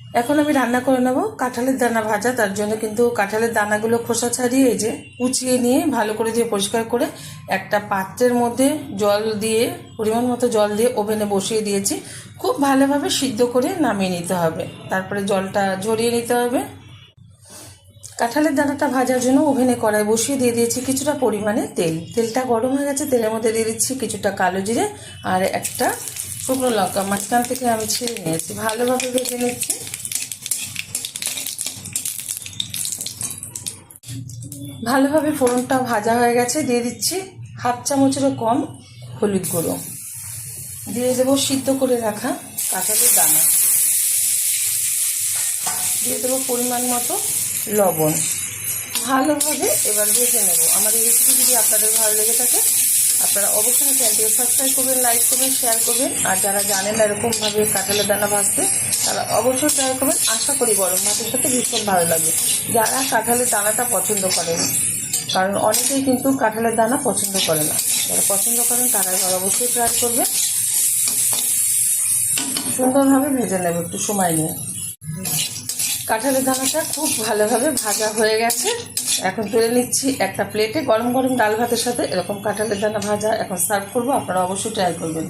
এখন আমি রান্না করে নেব কাঁঠালের দানা ভাজা। তার জন্য কিন্তু কাঁঠালের দানাগুলো খোসা ছাড়িয়ে এই যে কুচিয়ে নিয়ে ভালো করে দিয়ে পরিষ্কার করে একটা পাত্রের মধ্যে জল দিয়ে পরিমাণ মতো জল দিয়ে ওভেনে বসিয়ে দিয়েছি। খুব ভালোভাবে সিদ্ধ করে নামিয়ে নিতে হবে, তারপরে জলটা ঝরিয়ে নিতে হবে। কাঁঠালের দানাটা ভাজার জন্য ওভেনে কড়াই বসিয়ে দিয়ে দিয়েছি কিছুটা পরিমাণে তেল। তেলটা গরম হয়ে গেছে, তেলের মধ্যে দিয়ে দিচ্ছি কিছুটা কালো জিরে আর একটা শুকনো লঙ্কা মাঝখান থেকে আমি ছিঁড়ে নিয়েছি। ভালোভাবে ভেজে নিচ্ছি। ভালোভাবে ফোড়নটা ভাজা হয়ে গেছে, দিয়ে দিচ্ছি হাফ চামচেরও কম হলুদ গুঁড়ো, দিয়ে দেবো সিদ্ধ করে রাখা কাঁঠালের দানা, দিয়ে দেবো পরিমাণ মতো লবণ। ভালোভাবে এবার ভেজে নেব। আমার এই রেসিপি যদি আপনাদের ভালো লেগে থাকে আপনারা অবশ্যই চ্যানেলটিকে সাবস্ক্রাইব করবেন, লাইক করবেন, শেয়ার করবেন। আর যারা জানেন না এরকমভাবে কাঁঠালের দানা ভাজতে তারা অবশ্যই ট্রাই করবেন। আশা করি গরম ভাতের সাথে ভীষণ ভালো লাগে। যারা কাঁঠালের দানাটা পছন্দ করেন, কারণ অনেকেই কিন্তু কাঁঠালের দানা পছন্দ করে না, যারা পছন্দ করেন তারা এবার অবশ্যই ট্রাই করবেন। সুন্দরভাবে ভেজে নেব একটু সময় নিয়ে। কাঁঠালের দানাটা খুব ভালোভাবে ভাজা হয়ে গেছে। এখন তুলে নিচ্ছি একটা প্লেটে। গরম গরম ডাল ভাতের সাথে এরকম কাঁঠালের দানা ভাজা এখন সার্ভ করবো। আপনারা অবশ্যই ট্রাই করবেন।